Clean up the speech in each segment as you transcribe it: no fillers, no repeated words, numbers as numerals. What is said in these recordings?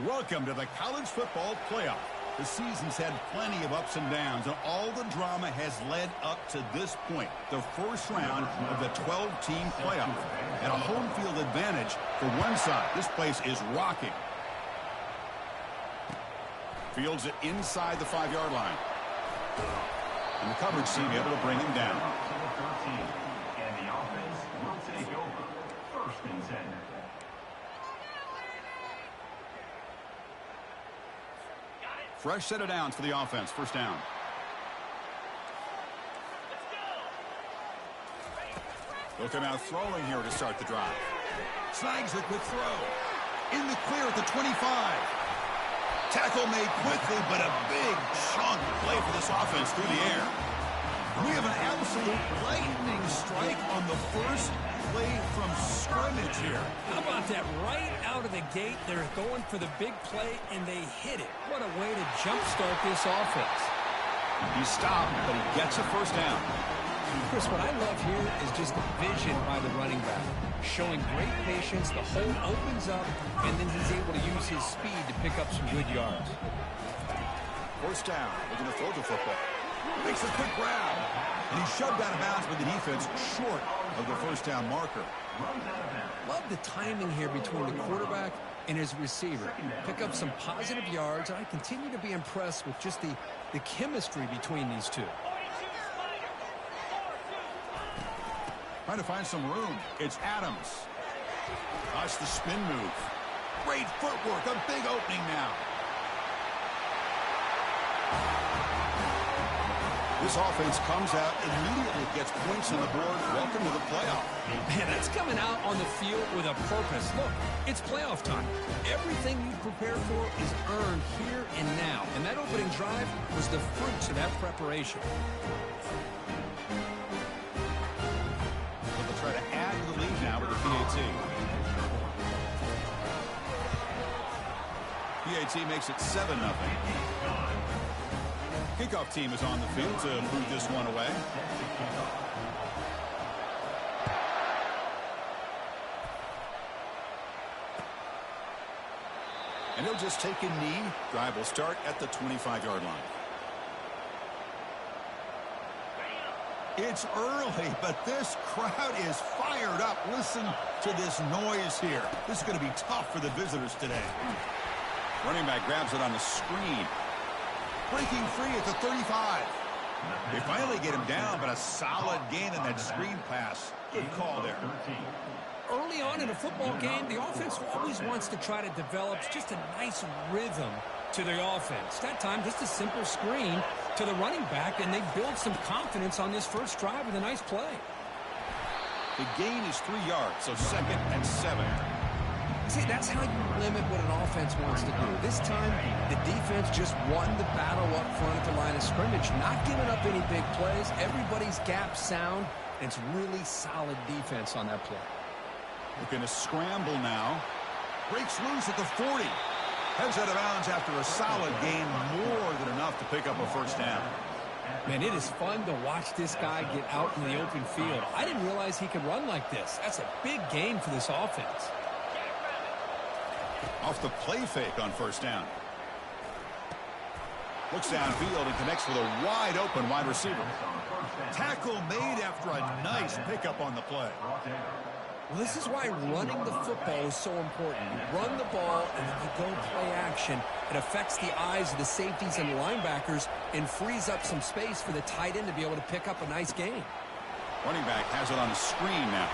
Welcome to the college football playoff. The season's had plenty of ups and downs, and all the drama has led up to this point, the first round of the 12-team playoff. And a home field advantage for one side. This place is rocking. Fields it inside the 5-yard line. And the coverage team able to bring him down. And the offense will take over. First and 10. Fresh set of downs for the offense. First down. They'll come out throwing here to start the drive. Snags the quick throw. In the clear at the 25. Tackle made quickly, but a big chunk play for this offense through the air. We have an absolute lightning strike on the first play from scrimmage here. How about that? Right out of the gate, they're going for the big play, and they hit it. What a way to jumpstart this offense. He stopped, but he gets a first down. Chris, what I love here is just the vision by the running back. Showing great patience, the hole opens up, and then he's able to use his speed to pick up some good yards. First down, looking to throw the football. Makes a quick grab, and he's shoved out of bounds with the defense short of the first down marker. Love the timing here between the quarterback and his receiver. Pick up some positive yards, and I continue to be impressed with just the chemistry between these two. Trying to find some room. It's Adams. Watch the spin move. Great footwork. A big opening now. This offense comes out immediately, gets points on the board. Welcome to the playoff. Man, that's coming out on the field with a purpose. Look, it's playoff time. Everything you prepare for is earned here and now. And that opening drive was the fruits of that preparation. So they'll try to add to the lead now with the PAT. PAT makes it 7-0. Kickoff team is on the field to move this one away. And he'll just take a knee. Drive will start at the 25-yard line. It's early, but this crowd is fired up. Listen to this noise here. This is going to be tough for the visitors today. Running back grabs it on the screen. Breaking free at the 35. They finally get him down, but a solid gain in that screen pass. Good call there. Early on in a football game, the offense always wants to try to develop just a nice rhythm to the offense. That time, just a simple screen to the running back, and they build some confidence on this first drive with a nice play. The gain is 3 yards, so 2nd and 7. See, that's how you limit what an offense wants to do. This time, the defense just won the battle up front at the line of scrimmage, not giving up any big plays. Everybody's gap sound, and it's really solid defense on that play. Looking to scramble now. Breaks loose at the 40. Heads out of bounds after a solid gain, more than enough to pick up a first down. Man, it is fun to watch this guy get out in the open field. I didn't realize he could run like this. That's a big gain for this offense. Off the play fake on first down. Looks downfield and connects with a wide open wide receiver. Tackle made after a nice pickup on the play. Well, this is why running the football is so important. You run the ball and then you go play action. It affects the eyes of the safeties and the linebackers and frees up some space for the tight end to be able to pick up a nice gain. Running back has it on the screen now.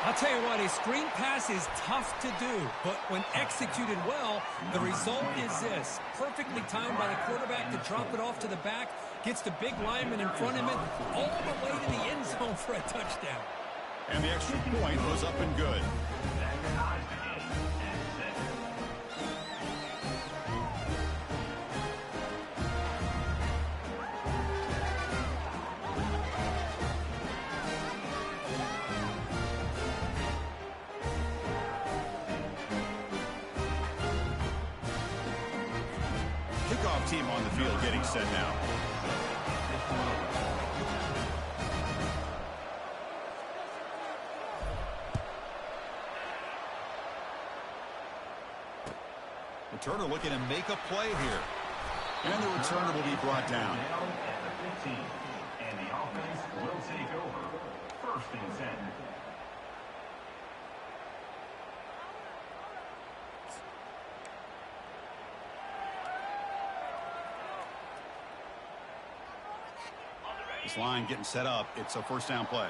I'll tell you what, a screen pass is tough to do, but when executed well, the result is this. Perfectly timed by the quarterback to drop it off to the back, gets the big lineman in front of him, all the way to the end zone for a touchdown. And the extra point was up and good. Kickoff team on the field getting set now. Returner looking to make a play here. And the returner will be brought down. At the 15. And the offense will take over. 1st and 10. This line getting set up. It's a 1st down play.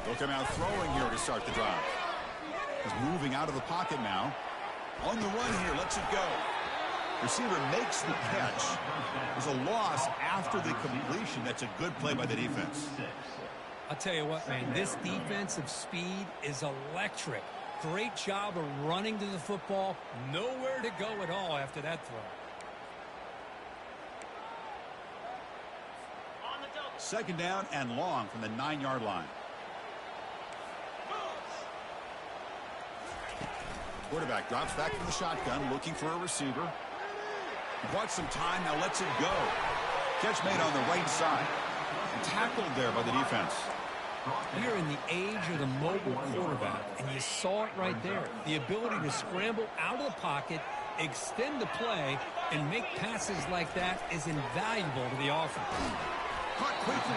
They'll come out throwing here to start the drive. He's moving out of the pocket now. On the run here, lets it go. Receiver makes the catch. There's a loss after the completion. That's a good play by the defense. I'll tell you what, man, this defensive speed is electric. Great job of running to the football. Nowhere to go at all after that throw. 2nd down and long from the 9-yard line. Quarterback drops back from the shotgun, looking for a receiver. He bought some time, now lets it go. Catch made on the right side. And tackled there by the defense. We are in the age of the mobile quarterback, and you saw it right there. The ability to scramble out of the pocket, extend the play, and make passes like that is invaluable to the offense. Caught quickly.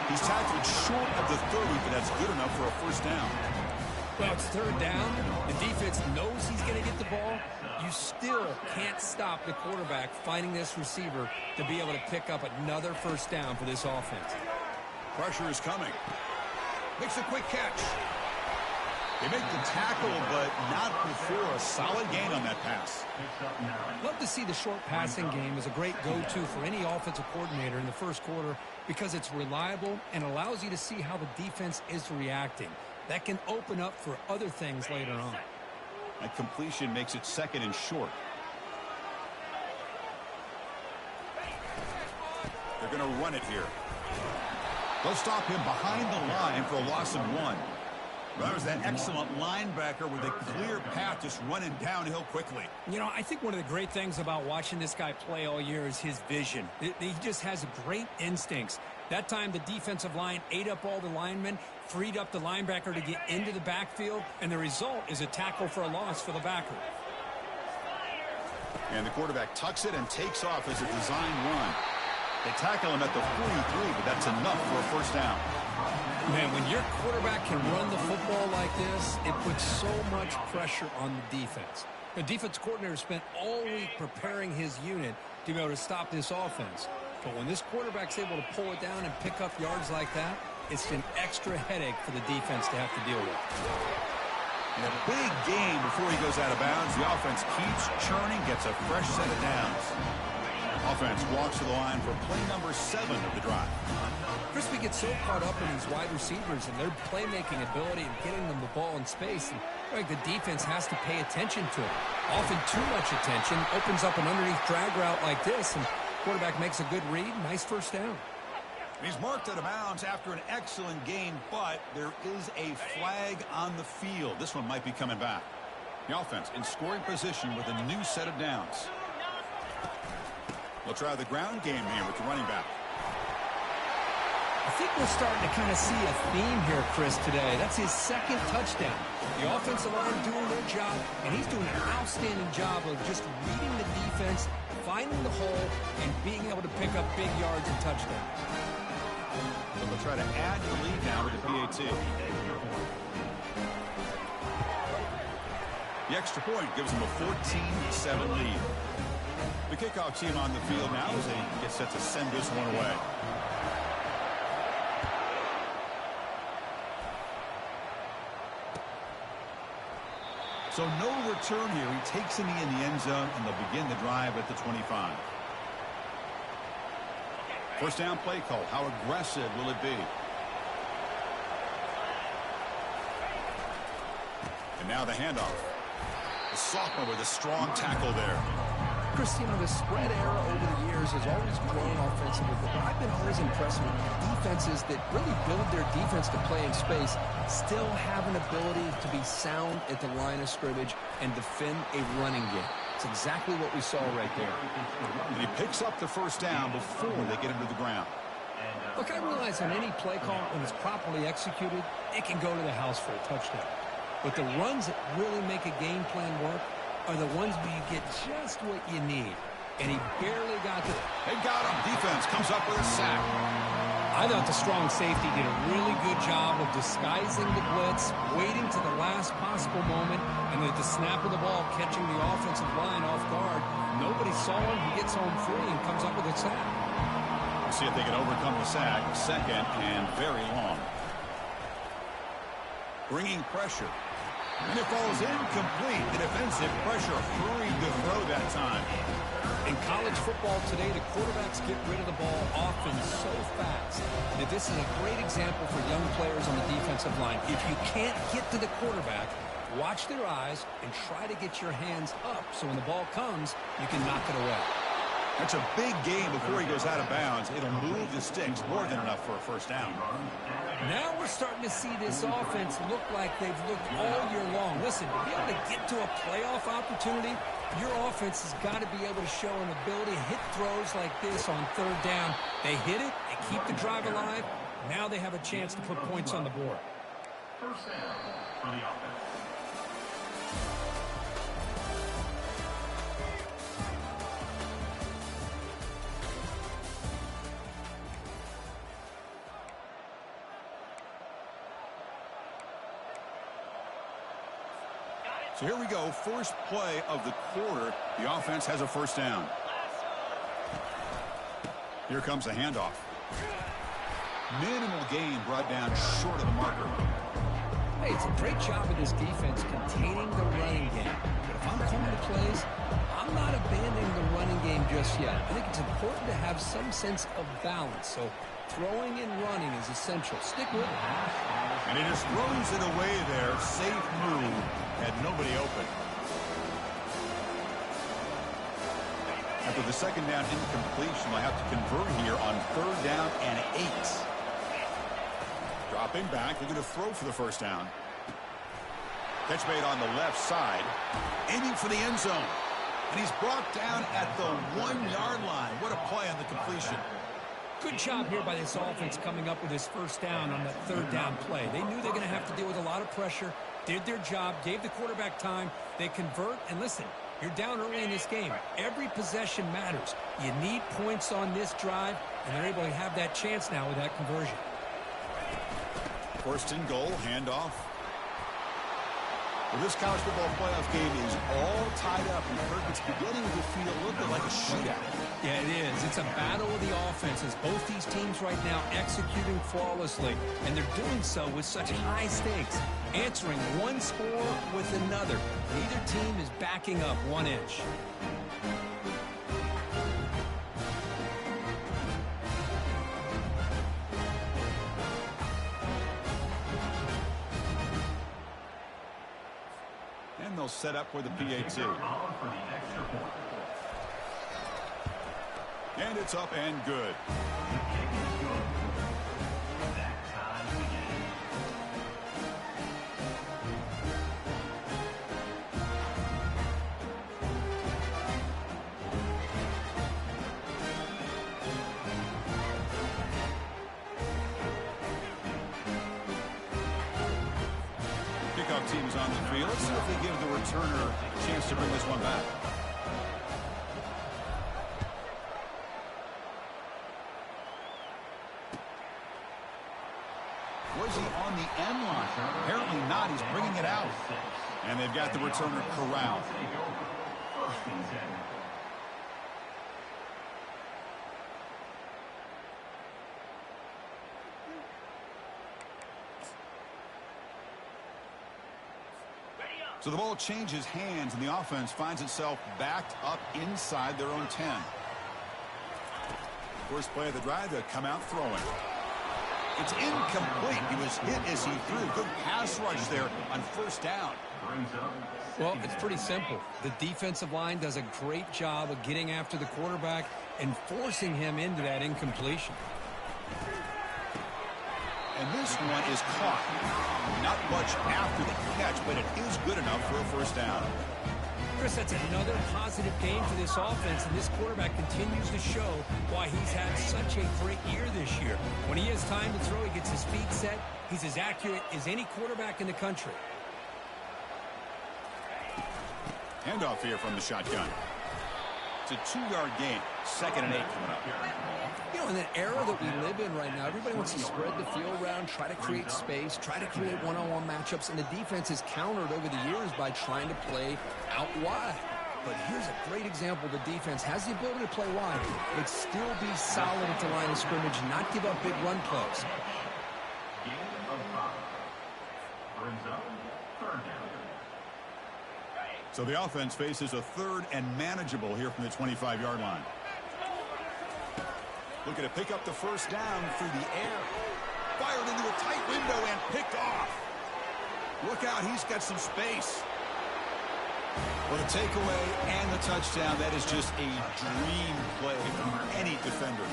He's tackled short of the 30, but that's good enough for a 1st down. Well, it's 3rd down. The defense knows he's going to get the ball. You still can't stop the quarterback finding this receiver to be able to pick up another 1st down for this offense. Pressure is coming. Makes a quick catch. They make the tackle, but not before a solid gain on that pass. Love to see the short passing game as a great go-to for any offensive coordinator in the 1st quarter because it's reliable and allows you to see how the defense is reacting. That can open up for other things later on. That completion makes it 2nd and short. They're going to run it here. They'll stop him behind the line for a loss of 1. Well, that was that excellent linebacker with a clear path just running downhill quickly. You know, I think one of the great things about watching this guy play all year is his vision. He just has great instincts. That time, the defensive line ate up all the linemen, freed up the linebacker to get into the backfield, and the result is a tackle for a loss for the backer. And the quarterback tucks it and takes off as a design run. They tackle him at the 43, but that's enough for a 1st down. Man, when your quarterback can run the football like this, it puts so much pressure on the defense. The defense coordinator spent all week preparing his unit to be able to stop this offense. But when this quarterback's able to pull it down and pick up yards like that, it's an extra headache for the defense to have to deal with. In a big game before he goes out of bounds, the offense keeps churning, gets a fresh set of downs. Offense walks to the line for play number 7 of the drive. Chris, we get so caught up in these wide receivers and their playmaking ability and getting them the ball in space. And like the defense has to pay attention to it. Often too much attention opens up an underneath drag route like this, and quarterback makes a good read. Nice 1st down. He's marked out of bounds after an excellent game, but there is a flag on the field. This one might be coming back. The offense in scoring position with a new set of downs. They'll try the ground game here with the running back. I think we're starting to kind of see a theme here, Chris, today. That's his 2nd touchdown. The offensive line doing their job, and he's doing an outstanding job of just reading the defense, finding the hole, and being able to pick up big yards and touchdowns. So they'll try to add the lead now with the PAT. The extra point gives them a 14-7 lead. The kickoff team on the field now as they get set to send this one away. So no return here. He takes a knee in the end zone, and they'll begin the drive at the 25. 1st down play call. How aggressive will it be? And now the handoff. The sophomore with a strong tackle there. Chris, you know, the spread era over the years has always grown offensively, but I've been always impressed with defenses that really build their defense to play in space, still have an ability to be sound at the line of scrimmage and defend a running game. It's exactly what we saw right there. And he picks up the 1st down before they get him to the ground. Look, I realize on any play call, when it's properly executed, it can go to the house for a touchdown. But the runs that really make a game plan work are the ones where you get just what you need. And he barely got to it. They got him. Defense comes up with a sack. I thought the strong safety did a really good job of disguising the blitz, waiting to the last possible moment, and then at the snap of the ball, catching the offensive line off guard. Nobody saw him. He gets home free and comes up with a sack. We'll see if they can overcome the sack. Second and very long. Bringing pressure. And it falls incomplete. The defensive pressure hurried the throw that time. In college football today, the quarterbacks get rid of the ball often so fast that this is a great example for young players on the defensive line. If you can't get to the quarterback, watch their eyes and try to get your hands up so when the ball comes, you can knock it away. That's a big gain before he goes out of bounds. It'll move the sticks more than enough for a first down. Now we're starting to see this offense look like they've looked all year long. Listen, to be able to get to a playoff opportunity, your offense has got to be able to show an ability to hit throws like this on third down. They hit it, they keep the drive alive. Now they have a chance to put points on the board. First down for the offense. So here we go. First play of the quarter. The offense has a first down. Here comes a handoff. Minimal gain brought down short of the marker. Hey, it's a great job of this defense containing the running game. But if I'm calling the plays, I'm not abandoning the running game just yet. I think it's important to have some sense of balance. So throwing and running is essential. Stick with it. And he just throws it away there. Safe move. Had nobody open. After the second down incompletion, they'll have to convert here on third down and 8. Dropping back. They're going to throw for the first down. Catch made on the left side. Aiming for the end zone. And he's brought down at the 1-yard line. What a play on the completion. Good job here by this offense coming up with his first down on that third down play. They knew they're going to have to deal with a lot of pressure, did their job, gave the quarterback time. They convert, and listen, you're down early in this game. Every possession matters. You need points on this drive, and they're able to have that chance now with that conversion. First and goal, handoff. Well, this college football playoff game is all tied up, and it's beginning to feel a little bit like a shootout. Yeah, it is. It's a battle of the offenses. Both these teams right now executing flawlessly, and they're doing so with such high stakes, answering one score with another. Neither team is backing up 1 inch. And they'll set up for the PAT. And it's up and good. Kickoff team is on the field. Let's see if they give the returner a chance to bring this one back. Was he on the end line? Apparently not. He's bringing it out. And they've got the returner corralled. So the ball changes hands, and the offense finds itself backed up inside their own 10. First play of the drive, they come out throwing. It's incomplete. He was hit as he threw. Good pass rush there on first down. Well, it's pretty simple. The defensive line does a great job of getting after the quarterback and forcing him into that incompletion. And this one is caught. Not much after the catch, but it is good enough for a first down. Chris, that's another positive game for this offense, and this quarterback continues to show why he's had such a great year this year. When he has time to throw, he gets his feet set. He's as accurate as any quarterback in the country. Handoff here from the shotgun. It's a 2-yard gain. 2nd and 8 coming up. You know, in the era that we live in right now, everybody wants to spread the field around, try to create space, try to create one-on-one matchups, and the defense is countered over the years by trying to play out wide. But here's a great example. The defense has the ability to play wide, but still be solid at the line of scrimmage and not give up big run plays. Gain of 5. Brings up 3rd down. So the offense faces a 3rd and manageable here from the 25-yard line. Looking to pick up the first down through the air. Fired into a tight window and picked off. Look out, he's got some space. Well, the takeaway and the touchdown, that is just a dream play from any defender.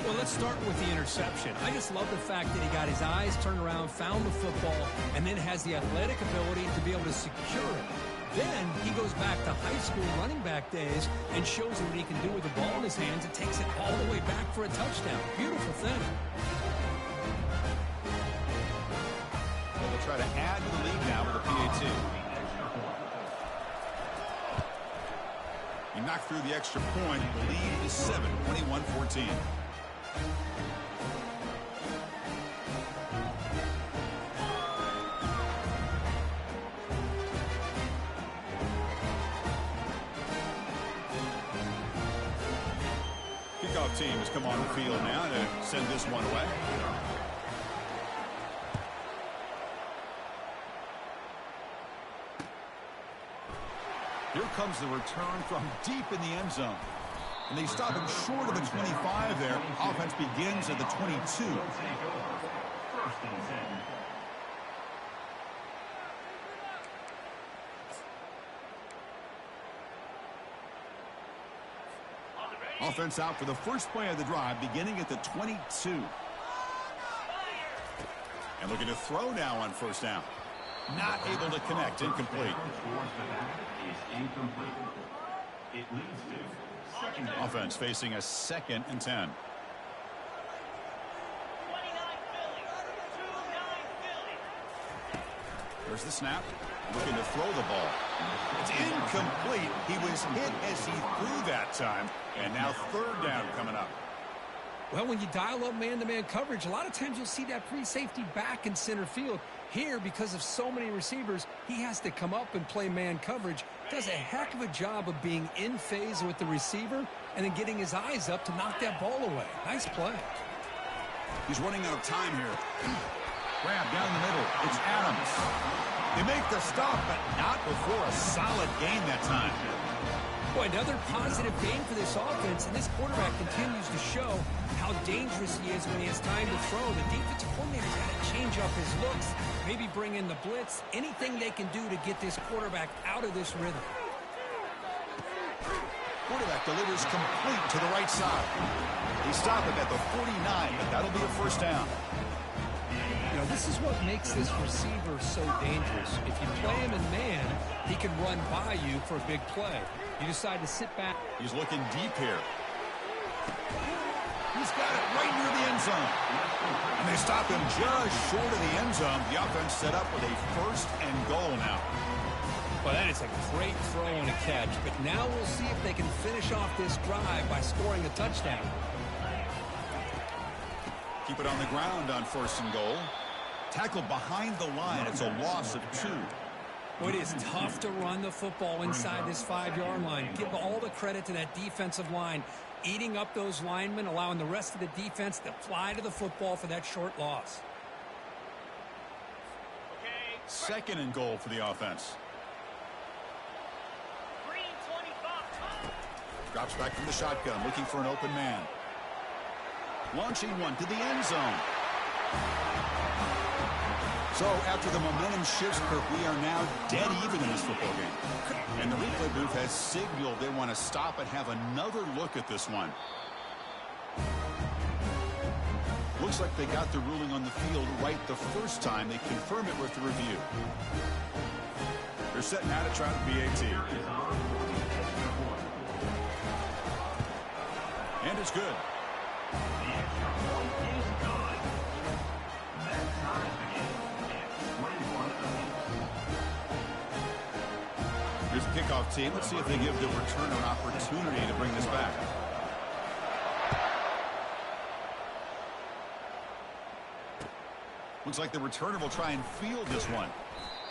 Well, let's start with the interception. I just love the fact that he got his eyes turned around, found the football, and then has the athletic ability to be able to secure it. Then he goes back to high school running back days and shows him what he can do with the ball in his hands and takes it all the way back for a touchdown. Beautiful thing. Well, they'll try to add to the lead now with a PAT. He knocked through the extra point. The lead is 7, 21-14. Kickoff team has come on the field now to send this one away. Here comes the return from deep in the end zone. And they stop him short of the 25 there. Offense begins at the 22. First and 10. Offense out for the first play of the drive, beginning at the 22. And looking to throw now on first down. Not able to connect. Incomplete. It leads to 2nd down. Offense facing a 2nd and 10. There's the snap. Looking to throw the ball. It's incomplete. He was hit as he threw that time. And now 3rd down coming up. Well, when you dial up man-to-man coverage, a lot of times you'll see that free safety back in center field. Here, because of so many receivers, he has to come up and play man coverage. Does a heck of a job of being in phase with the receiver and then getting his eyes up to knock that ball away. Nice play. He's running out of time here. Grab down the middle. It's Adams. They make the stop, but not before a solid gain that time. Boy, another positive gain for this offense, and this quarterback continues to show how dangerous he is when he has time to throw. The defensive coordinator's got to change up his looks, maybe bring in the blitz, anything they can do to get this quarterback out of this rhythm. Quarterback delivers complete to the right side. They stop him at the 49, but that'll be a first down. You know, this is what makes this receiver so dangerous. If you play him in man, he can run by you for a big play. You decide to sit back. He's looking deep here. He's got it right near the end zone. And they stop him just short of the end zone. The offense set up with a 1st and goal now. Well, that is a great throw and a catch. But now we'll see if they can finish off this drive by scoring a touchdown. Keep it on the ground on 1st and goal. Tackled behind the line. It's a loss of 2. Well, it is tough to run the football inside this 5-yard line. Give all the credit to that defensive line, eating up those linemen, allowing the rest of the defense to fly to the football for that short loss. 2nd and goal for the offense. Drops back from the shotgun, looking for an open man. Launching one to the end zone. So after the momentum shifts, Kirk, we are now dead even in this football game. And the replay booth has signaled they want to stop and have another look at this one. Looks like they got the ruling on the field right the first time. They confirm it with the review. They're setting out to try the PAT. And it's good. Here's kickoff team. Let's see if they give the returner an opportunity to bring this back. Looks like the returner will try and field this one.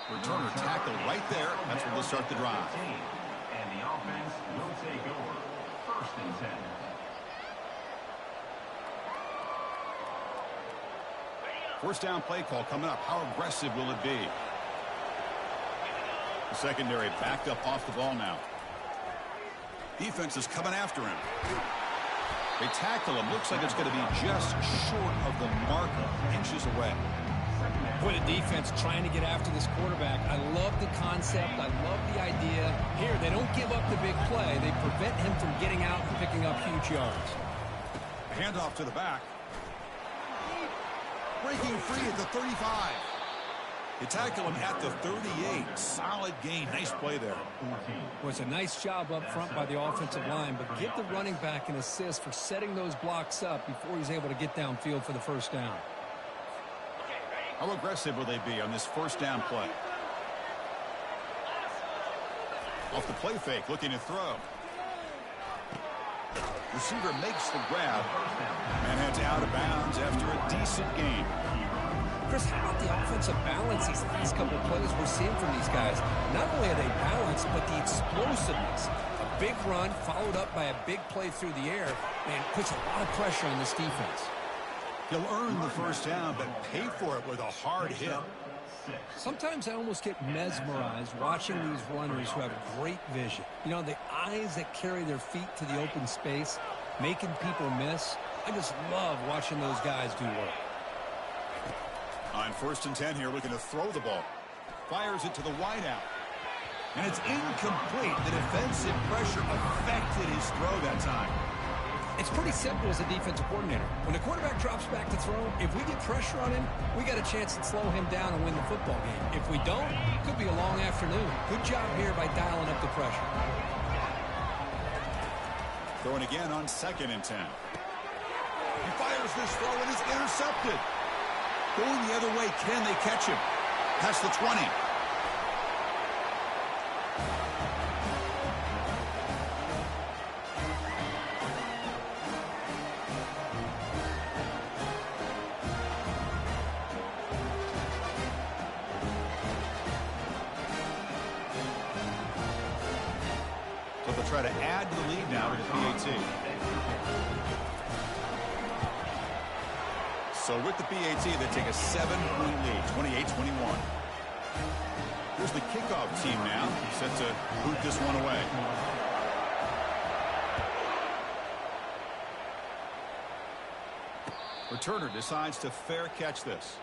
Returner tackle right there. That's where they'll start the drive. And the offense will take over. 1st and 10. First down play call coming up. How aggressive will it be? The secondary backed up off the ball now. Defense is coming after him. They tackle him. Looks like it's going to be just short of the marker, inches away. Boy, the defense trying to get after this quarterback. I love the concept. I love the idea. Here, they don't give up the big play. They prevent him from getting out and picking up huge yards. Handoff to the back. Breaking free at the 35. They tackle him at the 38. Solid gain. Nice play there. Well, it's a nice job up front by the offensive line, but give the running back an assist for setting those blocks up before he's able to get downfield for the first down. How aggressive will they be on this first down play? Off the play fake, looking to throw. Receiver makes the grab and heads out of bounds after a decent gain. Chris, how about the offensive balance these last couple of plays we're seeing from these guys? Not only are they balanced, but the explosiveness. A big run followed up by a big play through the air, and puts a lot of pressure on this defense. He'll earn the first down, but pay for it with a hard hit. Sometimes I almost get mesmerized watching these runners who have great vision. You know, the eyes that carry their feet to the open space, making people miss. I just love watching those guys do work. On 1st and 10 here, looking to throw the ball. Fires it to the wideout. And it's incomplete. The defensive pressure affected his throw that time. It's pretty simple as a defensive coordinator. When the quarterback drops back to throw, if we get pressure on him, we got a chance to slow him down and win the football game. If we don't, it could be a long afternoon. Good job here by dialing up the pressure. Throwing again on 2nd and 10. He fires this throw and is intercepted. Going the other way, can they catch him? Past the 20. So they'll try to add to the lead now with the PAT. So with the PAT, they take a 7-point lead, 28-21. Here's the kickoff team now, set to boot this one away. Returner decides to fair catch this.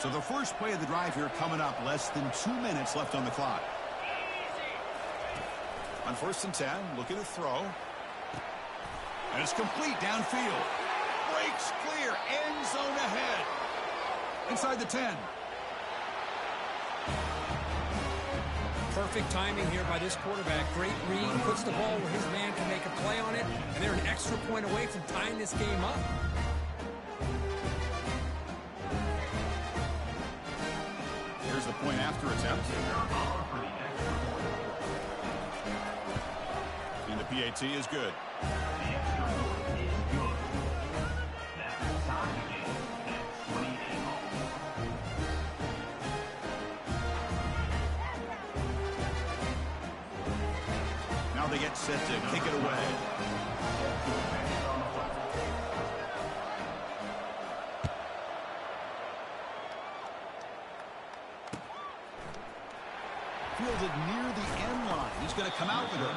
So the first play of the drive here coming up, less than 2 minutes left on the clock. On 1st and 10, looking to throw. And it's complete downfield. Breaks clear, end zone ahead. Inside the 10. Perfect timing here by this quarterback. Great read, puts the ball where his man can make a play on it, and they're an extra point away from tying this game up. Here's the point after attempt. And the PAT is good. Now they get set to kick it away. Fielded near the end line. He's going to come out with it.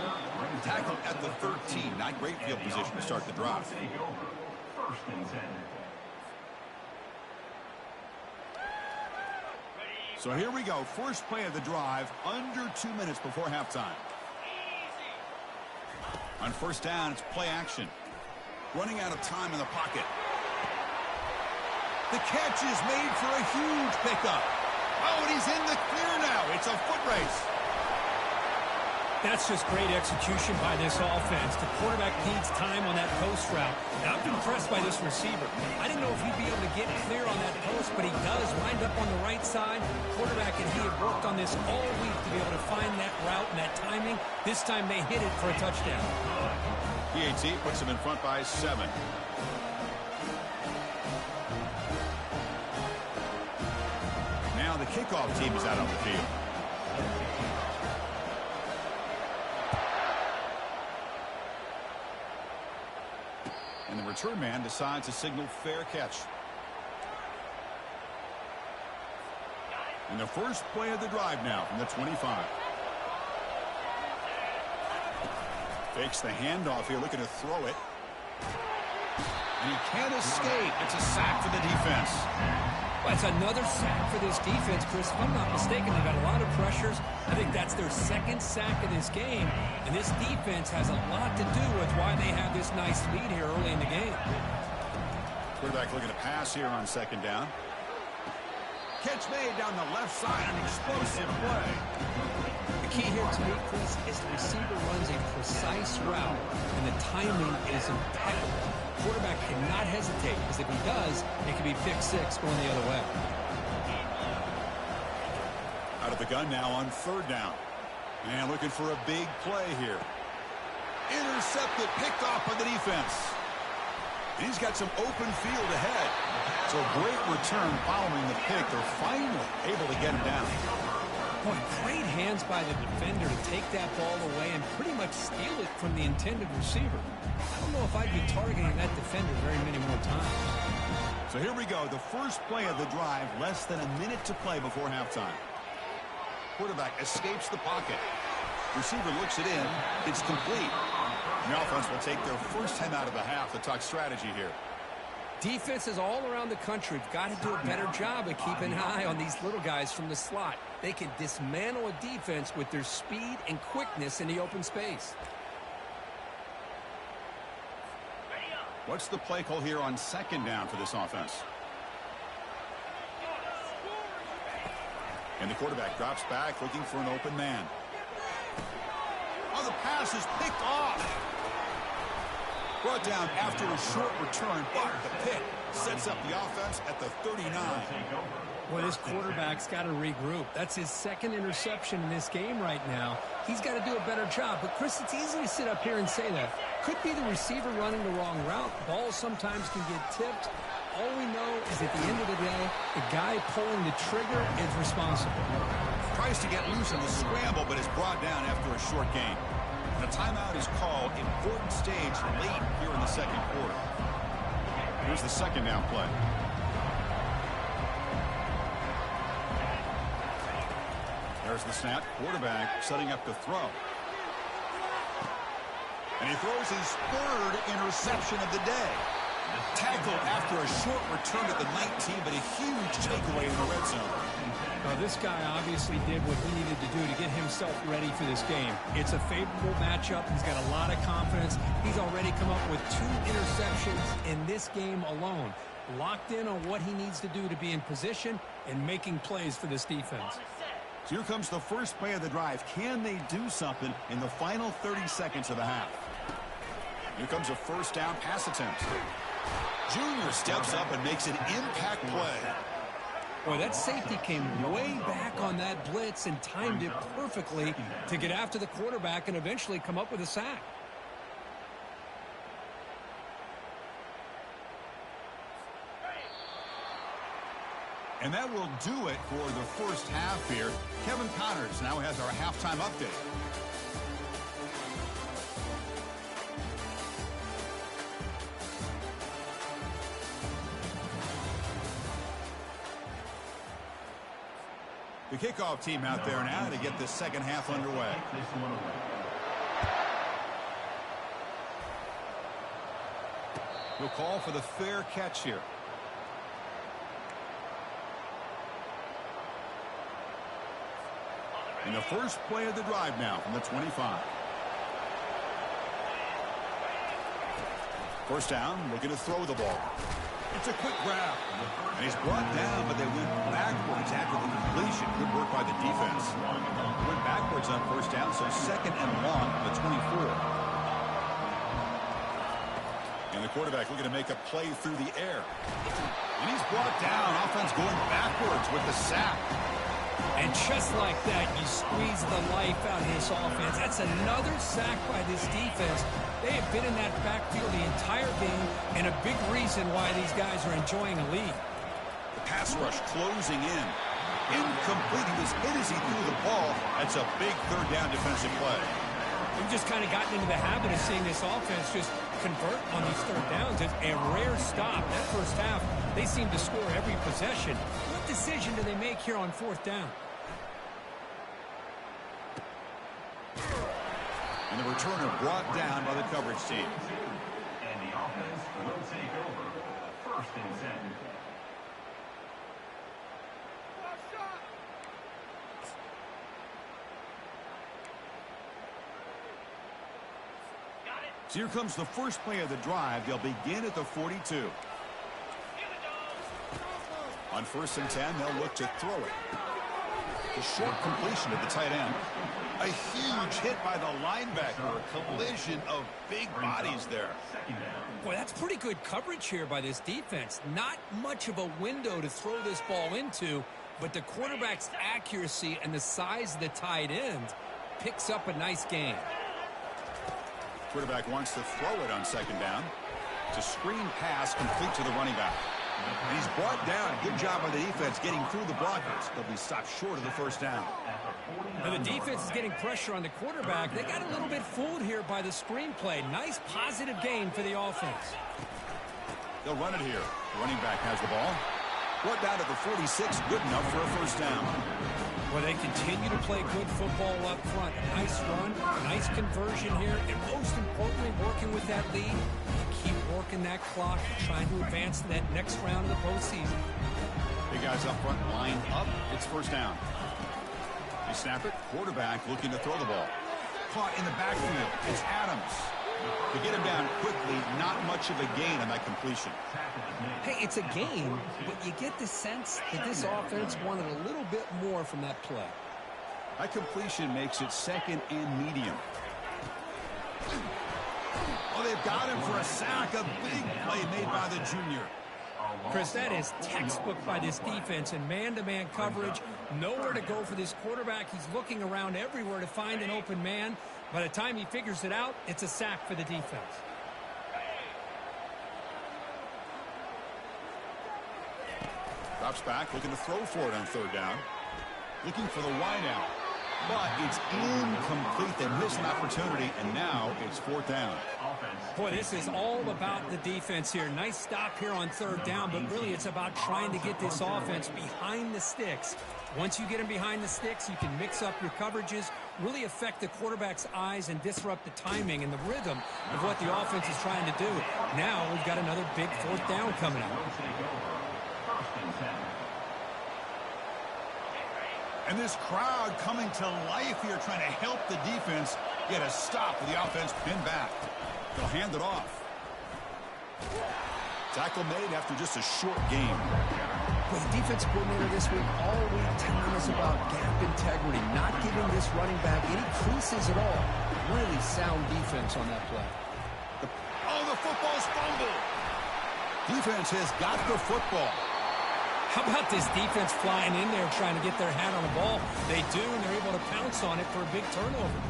Tackled at the 13. Not great field position to start the drive. 1st and 10. So here we go. First play of the drive, under 2 minutes before halftime. On 1st down, it's play action. Running out of time in the pocket. The catch is made for a huge pickup. Oh, and he's in the clear now. It's a foot race. That's just great execution by this offense. The quarterback needs time on that post route. And I'm impressed by this receiver. I didn't know if he'd be able to get clear on that post, but he does. Lined up on the right side. Quarterback and he have worked on this all week to be able to find that route and that timing. This time they hit it for a touchdown. PAT puts them in front by 7. Now the kickoff team is out on the field. And the return man decides to signal fair catch. And the first play of the drive now from the 25. Fakes the handoff here, looking to throw it. And he can't escape. It's a sack for the defense. Well, it's another sack for this defense, Chris. If I'm not mistaken, they've got a lot of pressures. I think that's their second sack of this game. And this defense has a lot to do with why they have this nice lead here early in the game. Quarterback looking to pass here on second down. Catch made down the left side, an explosive play. The key here to me, Chris, is the receiver runs a precise route, and the timing is impeccable. Quarterback cannot hesitate, because if he does, it could be pick 6 going the other way. Out of the gun now on third down. And looking for a big play here. Intercepted, picked off by the defense. And he's got some open field ahead. So a great return following the pick. They're finally able to get him down. Boy, great hands by the defender to take that ball away and pretty much steal it from the intended receiver. I don't know if I'd be targeting that defender very many more times. So here we go. The first play of the drive, less than a minute to play before halftime. Quarterback escapes the pocket. Receiver looks it in. It's complete. And the offense will take their first time out of the half to talk strategy here. Defenses all around the country have got to do a better job of keeping an eye on these little guys from the slot. They can dismantle a defense with their speed and quickness in the open space. What's the play call here on second down for this offense? And the quarterback drops back looking for an open man. Oh, the pass is picked off. Brought down after a short return, but the pick sets up the offense at the 39. Well, this quarterback's got to regroup. That's his second interception in this game right now. He's got to do a better job. But, Chris, it's easy to sit up here and say that. Could be the receiver running the wrong route. Balls sometimes can get tipped. All we know is at the end of the day, the guy pulling the trigger is responsible. Tries to get loose in the scramble, but is brought down after a short gain. And a timeout is called. Important stage late here in the second quarter. Here's the second down play. There's the snap. Quarterback setting up to throw. And he throws his third interception of the day. Tackled after a short return at the 19, but a huge takeaway in the red zone. This guy obviously did what he needed to do to get himself ready for this game. It's a favorable matchup. He's got a lot of confidence. He's already come up with 2 interceptions in this game alone. Locked in on what he needs to do to be in position and making plays for this defense. So here comes the first play of the drive. Can they do something in the final 30 seconds of the half? Here comes a first down pass attempt. Junior steps up and makes an impact play. Boy, that safety came way back on that blitz and timed it perfectly to get after the quarterback and eventually come up with a sack. And that will do it for the first half here. Kevin Connors now has our halftime update. The kickoff team out there now to get the second half underway. He'll call for the fair catch here. And the first play of the drive now from the 25. First down, looking to throw the ball. It's a quick grab. And he's brought down, but they went backwards after the completion. Good work by the defense. Went backwards on first down, so second and long on the 24. And the quarterback looking to make a play through the air. And he's brought down. Offense going backwards with the sack. And just like that, you squeeze the life out of this offense. That's another sack by this defense. They have been in that backfield the entire game, and a big reason why these guys are enjoying a lead. The pass rush closing in. Incomplete. He was hit as he threw the ball. That's a big third down defensive play. We've just kind of gotten into the habit of seeing this offense just convert on these third downs. It's a rare stop. That first half, they seem to score every possession. What decision do they make here on fourth down? And the returner brought down by the coverage team. And the offense will take over. First and 10. So here comes the first play of the drive. They'll begin at the 42. On first and 10, they'll look to throw it. The short completion to the tight end. A huge hit by the linebacker. A collision of big bodies there. Boy, that's pretty good coverage here by this defense. Not much of a window to throw this ball into, but the quarterback's accuracy and the size of the tight end picks up a nice gain. Quarterback wants to throw it on second down. It's a screen pass complete to the running back. And he's brought down. Good job by the defense getting through the blockers. They'll be stopped short of the first down. Now the defense is getting pressure on the quarterback. They got a little bit fooled here by the screenplay. Nice positive gain for the offense. They'll run it here. The running back has the ball. Brought down to the 46. Good enough for a first down. Well, they continue to play good football up front. Nice run, nice conversion here, and most importantly, working with that lead, keep working that clock, trying to advance to that next round of the postseason. Big guys up front, lined up. It's first down. They snap it. Quarterback looking to throw the ball. Caught in the backfield. It's Adams. To get him down quickly, not much of a gain on that completion. Hey, it's a gain, but you get the sense that this offense wanted a little bit more from that play. That completion makes it second and medium. Oh, they've got him for a sack. A big play made by the junior. Chris, that is textbook by this defense in man-to-man coverage. Nowhere to go for this quarterback. He's looking around everywhere to find an open man. By the time he figures it out, it's a sack for the defense. Drops back, looking to throw for it on third down. Looking for the wideout. But it's incomplete. They missed an opportunity, and now it's fourth down. Boy, this is all about the defense here. Nice stop here on third down, but really it's about trying to get this offense behind the sticks. Once you get them behind the sticks, you can mix up your coverages, really affect the quarterback's eyes and disrupt the timing and the rhythm of what the offense is trying to do. Now we've got another big fourth down coming up. And this crowd coming to life here, trying to help the defense get a stop with the offense pinned back. They'll hand it off. Tackle made after just a short game. Well, the defense coordinator this week all week telling us about gap integrity, not giving this running back any creases at all. Really sound defense on that play. The football's fumbled. Defense has got the football. How about this defense flying in there trying to get their hand on the ball? They do, and they're able to pounce on it for a big turnover.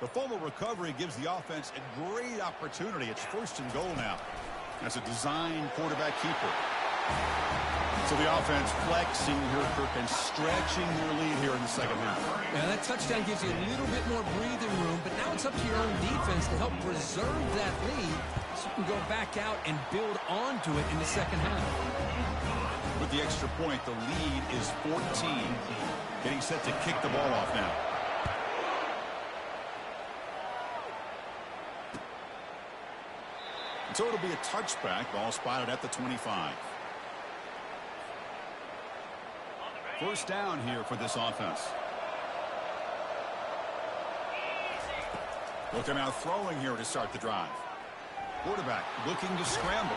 The fumble recovery gives the offense a great opportunity. It's first and goal now. That's a design quarterback keeper. So the offense flexing here, Kirk, and stretching their lead here in the second half. Yeah, that touchdown gives you a little bit more breathing room, but now it's up to your own defense to help preserve that lead so you can go back out and build onto it in the second half. With the extra point, the lead is 14. Getting set to kick the ball off now. And so it'll be a touchback. Ball spotted at the 25. First down here for this offense. Looking out throwing here to start the drive. Quarterback looking to scramble.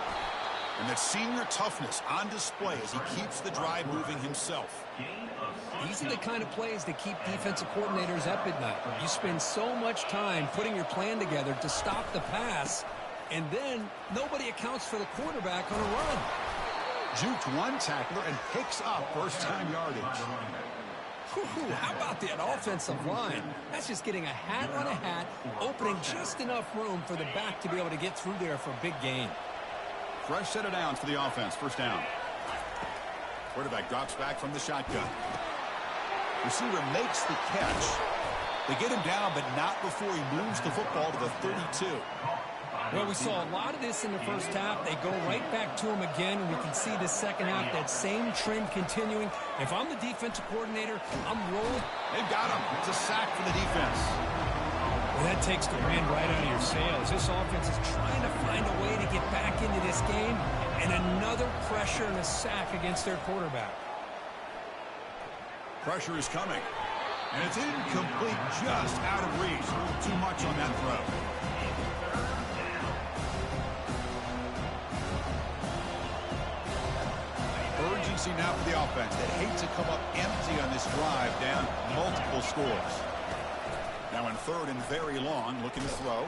And that senior toughness on display as he keeps the drive moving himself. These are the kind of plays that keep defensive coordinators up at night. You spend so much time putting your plan together to stop the pass, and then nobody accounts for the quarterback on a run. Juked one tackler and picks up first-time yardage. How about that offensive line? That's just getting a hat on a hat, opening just enough room for the back to be able to get through there for a big gain. Fresh set of downs for the offense. First down. Quarterback drops back from the shotgun. Receiver makes the catch. They get him down, but not before he moves the football to the 32. Well, we saw a lot of this in the first half. They go right back to him again, and we can see the second half, that same trend continuing. If I'm the defensive coordinator, I'm rolling. They've got him. It's a sack for the defense. Well, that takes the wind right out of your sails. This offense is trying to find a way to get back into this game, and another pressure and a sack against their quarterback. Pressure is coming, and it's incomplete, just out of reach. Too much on that throw. Urgency now for the offense. They hate to come up empty on this drive, down multiple scores. Now in third and very long, looking to throw.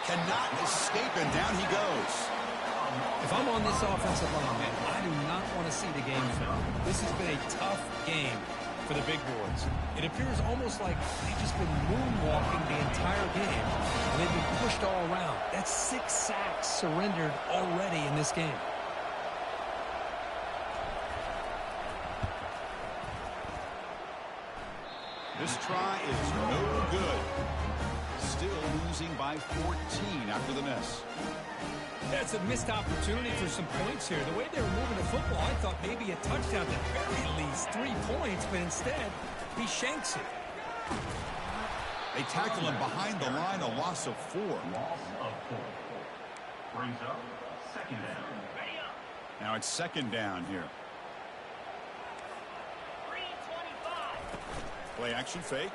Cannot escape, and down he goes. If I'm on this offensive line, man, I do not want to see the game film. This has been a tough game for the big boys. It appears almost like they've just been moonwalking the entire game, and they've been pushed all around. That's 6 sacks surrendered already in this game. This try is no good. Still losing by 14 after the miss. That's a missed opportunity for some points here. The way they were moving the football, I thought maybe a touchdown, at very least 3 points, but instead, he shanks it. They tackle him behind the line, a loss of 4. Loss of 4. Brings up second down. Now it's second down here. Play action fake,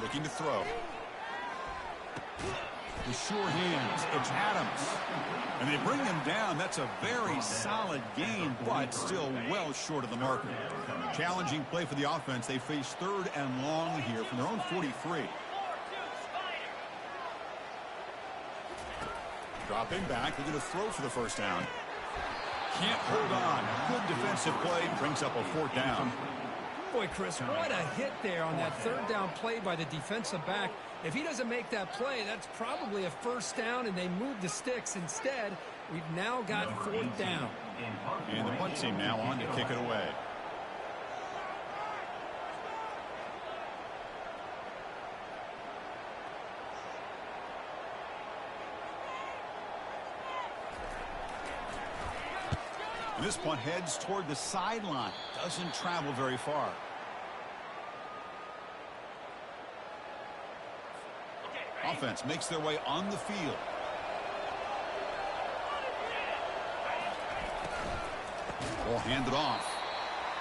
looking to throw. The sure hands, it's Adams. And they bring him down. That's a very solid gain, but still well short of the marker. Challenging play for the offense. They face third and long here from their own 43. Dropping back, looking to throw for the first down. Can't hold on. Good defensive play, brings up a 4th down. Boy, Chris, what a hit there on that third down play by the defensive back. If he doesn't make that play, that's probably a first down, and they move the sticks. Instead, we've now got 4th down. And the punt team now on to kick it away. And this punt heads toward the sideline. Doesn't travel very far. Offense makes their way on the field. Ball handed off.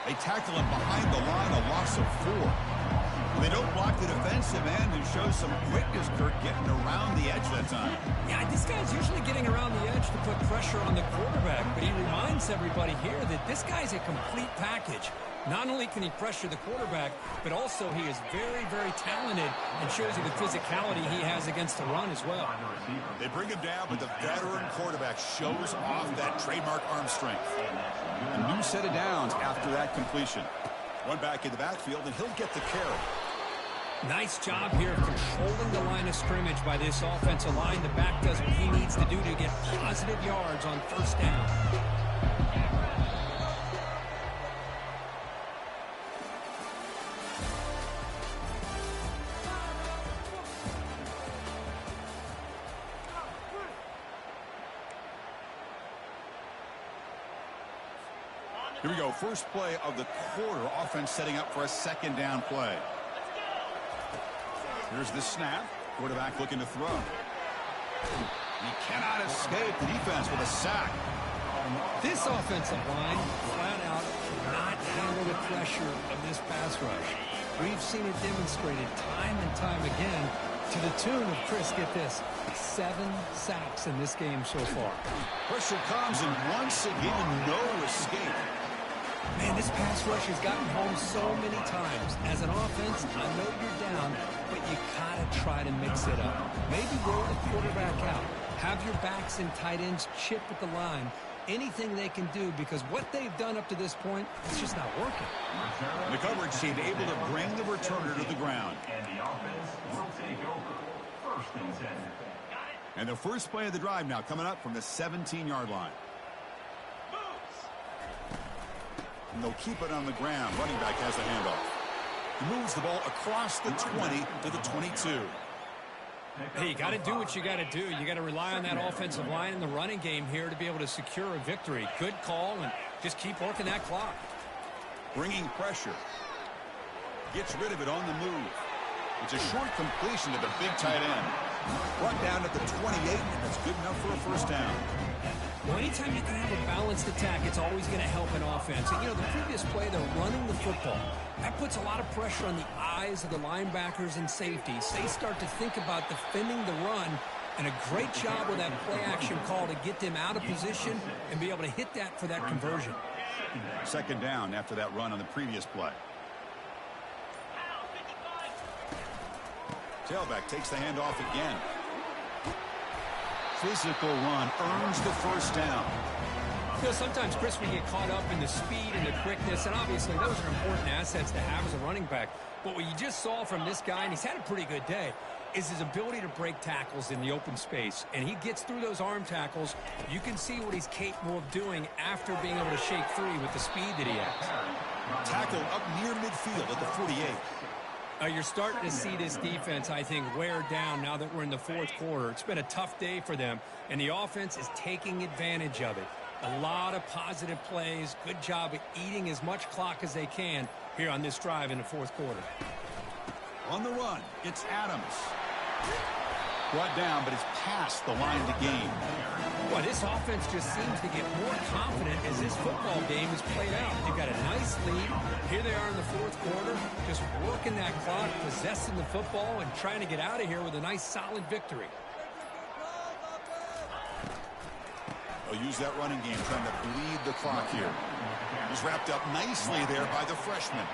They tackle him behind the line, a loss of 4. They don't block the defensive end and show some quickness, Kurt, getting around the edge that time. Yeah, this guy's usually getting around the edge to put pressure on the quarterback, but he reminds everybody here that this guy's a complete package. Not only can he pressure the quarterback, but also he is very, very talented and shows you the physicality he has against the run as well. They bring him down, but the veteran quarterback shows off that trademark arm strength. A new set of downs after that completion. One back in the backfield, and he'll get the carry. Nice job here of controlling the line of scrimmage by this offensive line. The back does what he needs to do to get positive yards on first down. Here we go. First play of the quarter. Offense setting up for a second down play. Here's the snap. Quarterback looking to throw. He cannot escape the defense with a sack. This offensive line flat out cannot handle the pressure of this pass rush. We've seen it demonstrated time and time again to the tune of, Chris, get this, 7 sacks in this game so far. Pressure comes, and once again, no escape. Man, this pass rush has gotten home so many times. As an offense, I know you're down, but you gotta try to mix it up. Maybe roll the quarterback out. Have your backs and tight ends chip at the line. Anything they can do, because what they've done up to this point, it's just not working. The coverage team able to bring the returner to the ground. And the offense will take over. First and 10. And the first play of the drive now coming up from the 17-yard line. And they'll keep it on the ground. Running back has the handoff. He moves the ball across the 20 to the 22. Hey, you got to do what you got to do. You got to rely on that offensive line in the running game here to be able to secure a victory. Good call, and just keep working that clock. Bringing pressure. Gets rid of it on the move. It's a short completion to the big tight end. Brought down at the 28, and that's good enough for a first down. Well, anytime you can have a balanced attack, it's always going to help an offense. And, you know, the previous play, they're running the football. That puts a lot of pressure on the eyes of the linebackers and safeties. They start to think about defending the run, and a great job with that play-action call to get them out of position and be able to hit that for that conversion. Second down after that run on the previous play. Tailback takes the handoff again. Physical run earns the first down. You know, sometimes, Chris, we get caught up in the speed and the quickness, and obviously those are important assets to have as a running back. But what you just saw from this guy, and he's had a pretty good day, is his ability to break tackles in the open space. And he gets through those arm tackles. You can see what he's capable of doing after being able to shake free with the speed that he has. Tackle up near midfield at the 48. You're starting to see this defense, I think, wear down now that we're in the fourth quarter. It's been a tough day for them, and the offense is taking advantage of it. A lot of positive plays. Good job of eating as much clock as they can here on this drive in the fourth quarter. On the run, it's Adams. Brought down, but it's past the line to gain. Well, this offense just seems to get more confident as this football game is played out. They've got a nice lead. Here they are in the fourth quarter, just working that clock, possessing the football, and trying to get out of here with a nice, solid victory. They'll use that running game, trying to bleed the clock here. He's wrapped up nicely there by the freshman.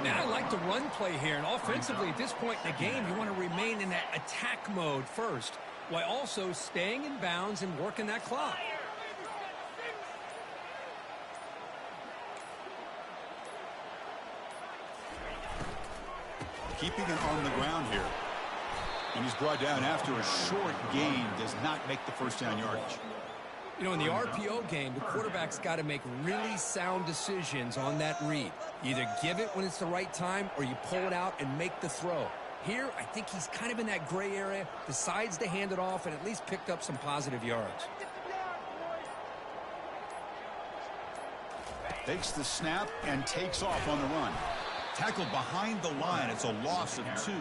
Man, I like the run play here, and offensively at this point in the game, you want to remain in that attack mode first, while also staying in bounds and working that clock. Keeping it on the ground here. And he's brought down after a short gain. Does not make the first down yardage. You know, in the RPO game, the quarterback's got to make really sound decisions on that read. You either give it when it's the right time or you pull it out and make the throw. Here, I think he's kind of in that gray area, decides to hand it off, and at least picked up some positive yards. Takes the snap and takes off on the run. Tackled behind the line. It's a loss of 2.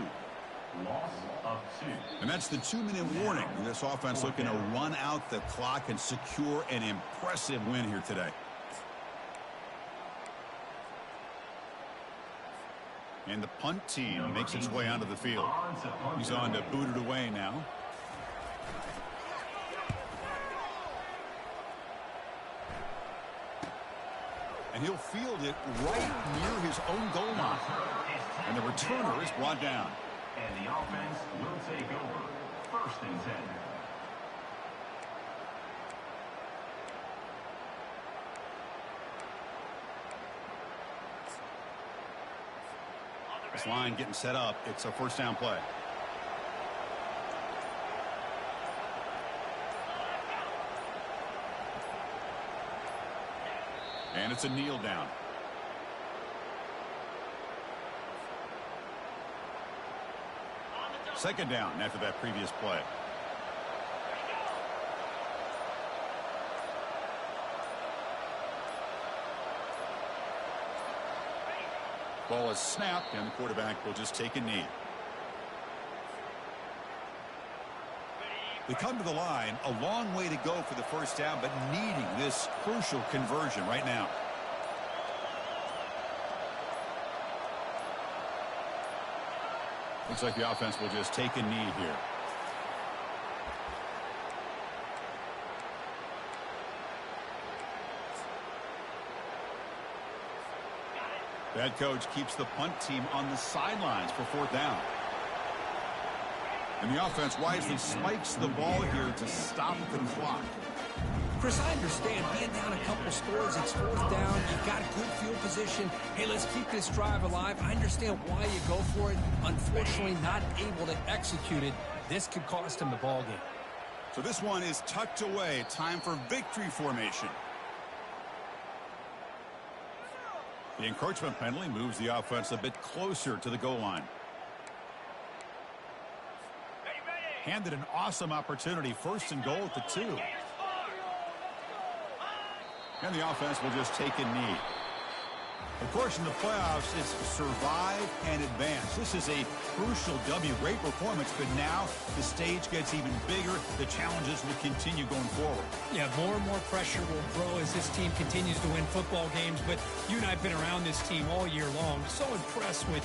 Loss of 2. And that's the 2-minute warning. This offense looking to run out the clock and secure an impressive win here today. And the punt team makes its way onto the field. He's on to boot it away now. And he'll field it right near his own goal line. And the returner is brought down. And the offense will take over. First and 10. This line getting set up. It's a first down play. And it's a kneel down. Second down after that previous play. Ball is snapped, and the quarterback will just take a knee. They come to the line, a long way to go for the first down, but needing this crucial conversion right now. Looks like the offense will just take a knee here. That coach keeps the punt team on the sidelines for fourth down. And the offense wisely spikes the ball here to stop the clock. Chris, I understand being down a couple scores, it's fourth down, you've got good field position. Hey, let's keep this drive alive. I understand why you go for it. Unfortunately, not able to execute it. This could cost him the ball game. So this one is tucked away. Time for victory formation. The encroachment penalty moves the offense a bit closer to the goal line. Handed an awesome opportunity, first and goal at the 2. And the offense will just take a knee. Of course, in the playoffs, it's survive and advance. This is a crucial W. Great performance, but now the stage gets even bigger. The challenges will continue going forward. Yeah, more and more pressure will grow as this team continues to win football games. But you and I have been around this team all year long. So impressed with